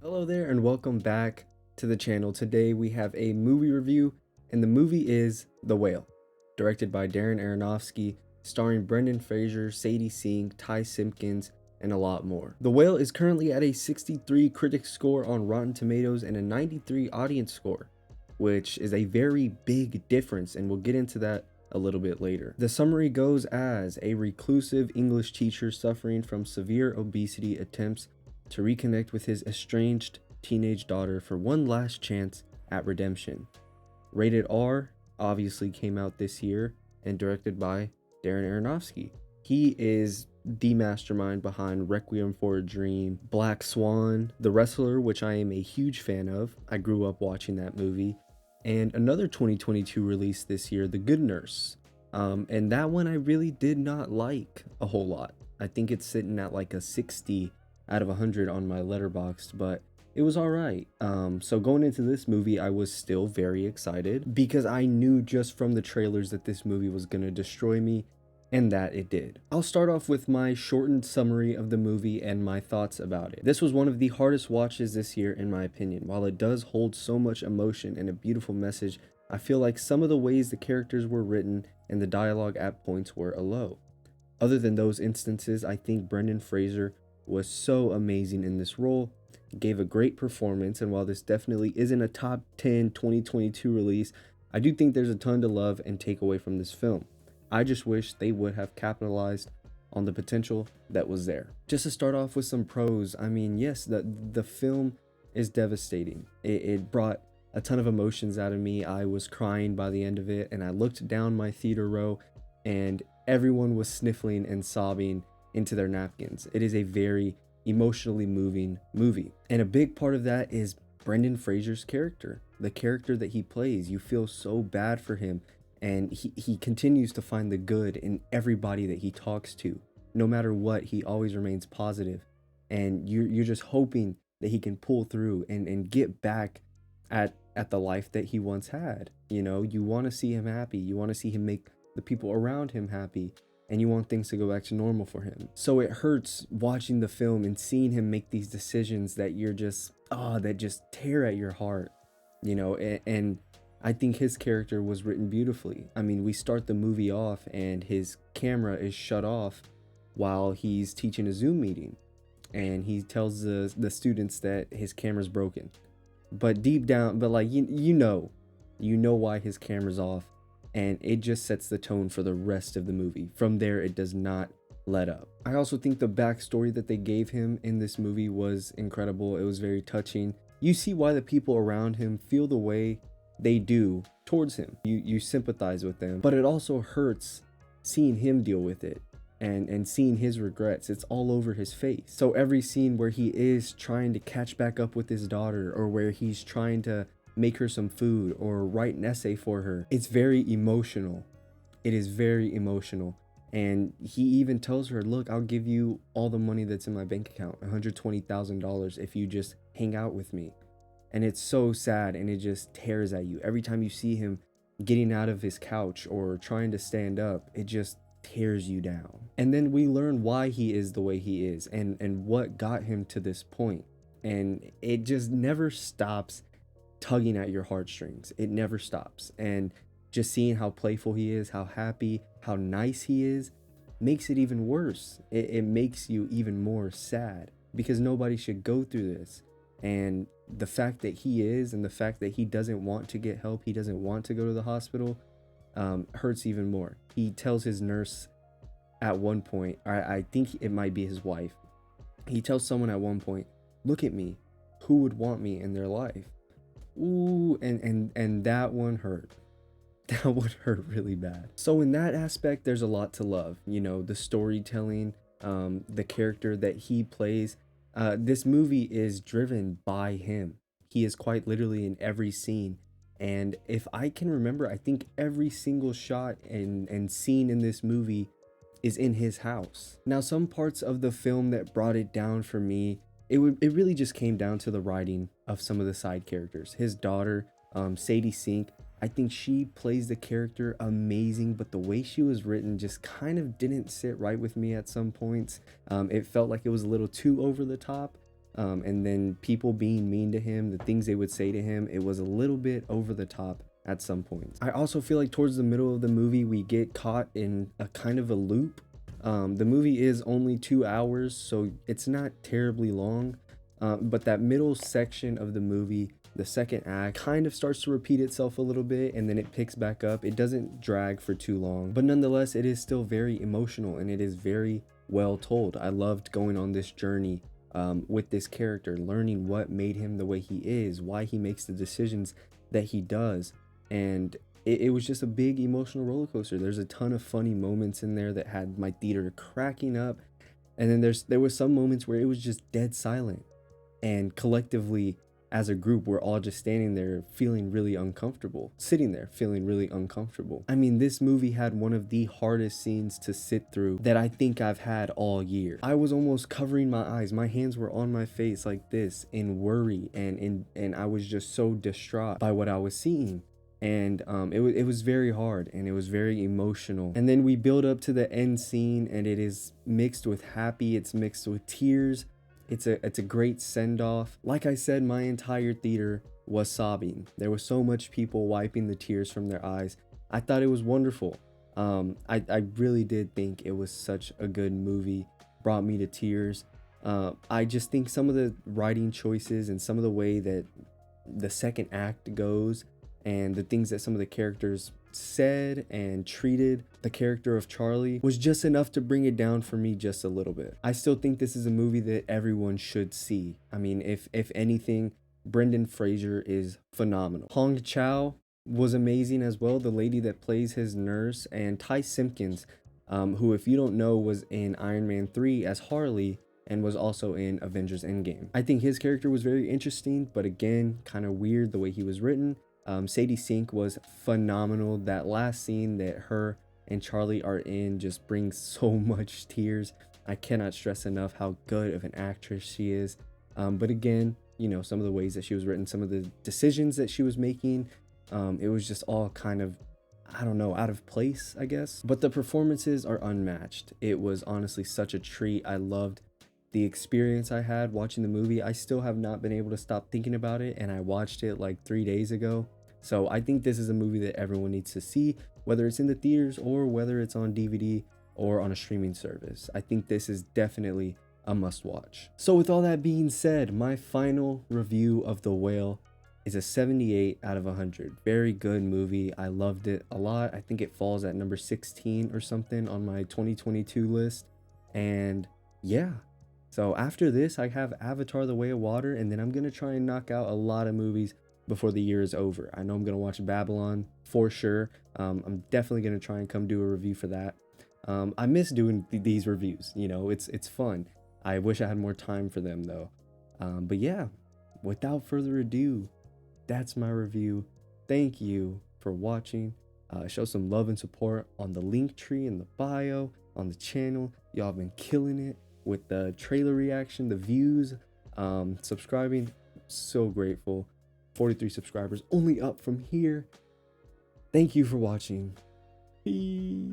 Hello there and welcome back to the channel. Today we have a movie review and the movie is The Whale, directed by Darren Aronofsky, starring Brendan Fraser, Sadie Sink, Ty Simpkins, and a lot more. The Whale is currently at a 63 critic score on Rotten Tomatoes and a 93 audience score, which is a very big difference, and we'll get into that a little bit later. The summary goes as a reclusive English teacher suffering from severe obesity attempts to reconnect with his estranged teenage daughter for one last chance at redemption. Rated R obviously came out this year and directed by Darren Aronofsky. He is the mastermind behind Requiem for a Dream, Black Swan, The Wrestler, which I am a huge fan of. I grew up watching that movie. And another 2022 release this year, The Good Nurse. And that one I really did not like a whole lot. I think it's sitting at like a 60 out of 100 on my Letterboxd, but it was all right. So going into this movie, I was still very excited because I knew just from the trailers that this movie was going to destroy me, and that it did. I'll start off with my shortened summary of the movie and my thoughts about it. This was one of the hardest watches this year in my opinion. While it does hold so much emotion and a beautiful message, I feel like some of the ways the characters were written and the dialogue at points were a low. Other than those instances, I think Brendan Fraser was so amazing in this role, gave a great performance, and while this definitely isn't a top 10 2022 release, I do think there's a ton to love and take away from this film. I just wish they would have capitalized on the potential that was there. Just to start off with some pros, I mean, yes, the film is devastating. It brought a ton of emotions out of me. I was crying by the end of it, and I looked down my theater row, and everyone was sniffling and sobbing into their napkins. It is a very emotionally moving movie. And a big part of that is Brendan Fraser's character. The character that he plays, you feel so bad for him. And he continues to find the good in everybody that he talks to. No matter what, he always remains positive. And you're just hoping that he can pull through and get back at the life that he once had. You know, you want to see him happy. You want to see him make the people around him happy, and you want things to go back to normal for him. So it hurts watching the film and seeing him make these decisions that you're just, that just tear at your heart, you know, and I think his character was written beautifully. I mean, we start the movie off and his camera is shut off while he's teaching a Zoom meeting, and he tells the students that his camera's broken. But deep down, but like, you know why his camera's off, and it just sets the tone for the rest of the movie. From there, it does not let up. I also think the backstory that they gave him in this movie was incredible. It was very touching. You see why the people around him feel the way they do towards him. You sympathize with them, but it also hurts seeing him deal with it and seeing his regrets. It's all over his face. So every scene where he is trying to catch back up with his daughter, or where he's trying to make her some food or write an essay for her, it's very emotional. It is very emotional. And he even tells her, look, I'll give you all the money that's in my bank account, $120,000, if you just hang out with me. And it's so sad, and it just tears at you. Every time you see him getting out of his couch or trying to stand up, it just tears you down. And then we learn why he is the way he is, and what got him to this point. And it just never stops tugging at your heartstrings. It never stops. And just seeing how playful he is, how happy, how nice he is, makes it even worse. It makes you even more sad, because nobody should go through this. And the fact that he is, and the fact that he doesn't want to get help, he doesn't want to go to the hospital, hurts even more. He tells his nurse at one point, I think it might be his wife, he tells someone at one point, look at me, who would want me in their life? Ooh, and that one hurt. That would hurt really bad. So in that aspect, there's a lot to love. You know, the storytelling, the character that he plays. This movie is driven by him. He is quite literally in every scene. And if I can remember, I think every single shot and scene in this movie is in his house. Now, some parts of the film that brought it down for me, it really just came down to the writing of some of the side characters. His daughter, Sadie Sink, I think she plays the character amazing, but the way she was written just kind of didn't sit right with me at some points. It felt like it was a little too over the top. And then people being mean to him, the things they would say to him, it was a little bit over the top at some points. I also feel like towards the middle of the movie, we get caught in a kind of a loop. The movie is only 2 hours, so it's not terribly long. But that middle section of the movie, the second act, kind of starts to repeat itself a little bit, and then it picks back up. It doesn't drag for too long, but nonetheless, it is still very emotional and it is very well told. I loved going on this journey with this character, learning what made him the way he is, why he makes the decisions that he does. And it was just a big emotional roller coaster. There's a ton of funny moments in there that had my theater cracking up. And then there was some moments where it was just dead silent. And collectively, as a group, we're all just standing there feeling really uncomfortable, sitting there feeling really uncomfortable. I mean, this movie had one of the hardest scenes to sit through that I think I've had all year. I was almost covering my eyes. My hands were on my face like this in worry, and I was just so distraught by what I was seeing. And it was very hard and it was very emotional. And then we build up to the end scene, and it is mixed with happy, it's mixed with tears. It's a great send-off. Like I said, my entire theater was sobbing. There was so much people wiping the tears from their eyes. I thought it was wonderful. I really did think it was such a good movie. Brought me to tears. I just think some of the writing choices and some of the way that the second act goes, and the things that some of the characters said and treated the character of Charlie was just enough to bring it down for me just a little bit. I still think this is a movie that everyone should see. I mean, if anything, Brendan Fraser is phenomenal. Hong Chow was amazing as well, the lady that plays his nurse, and Ty Simpkins, who, if you don't know, was in Iron Man 3 as Harley and was also in Avengers Endgame. I think his character was very interesting, but again, kind of weird the way he was written. Sadie Sink was phenomenal. That last scene that her and Charlie are in just brings so much tears. I cannot stress enough how good of an actress she is. But again, you know, some of the ways that she was written, some of the decisions that she was making, it was just all kind of, I don't know, out of place, I guess. But the performances are unmatched. It was honestly such a treat. I loved the experience I had watching the movie. I still have not been able to stop thinking about it, and I watched it like 3 days ago. So I think this is a movie that everyone needs to see, whether it's in the theaters or whether it's on DVD or on a streaming service. I think this is definitely a must watch. So with all that being said, my final review of The Whale is a 78 out of 100. Very good movie. I loved it a lot. I think it falls at number 16 or something on my 2022 list. And yeah. So after this, I have Avatar: The Way of Water, and then I'm going to try and knock out a lot of movies before the year is over. I know I'm going to watch Babylon for sure. I'm definitely going to try and come do a review for that. I miss doing these reviews, you know, it's fun. I wish I had more time for them though. But yeah, without further ado, that's my review. Thank you for watching. Show some love and support on the link tree in the bio, on the channel. Y'all have been killing it with the trailer reaction, the views, subscribing. So grateful. 43 subscribers, only up from here. Thank you for watching. Peace.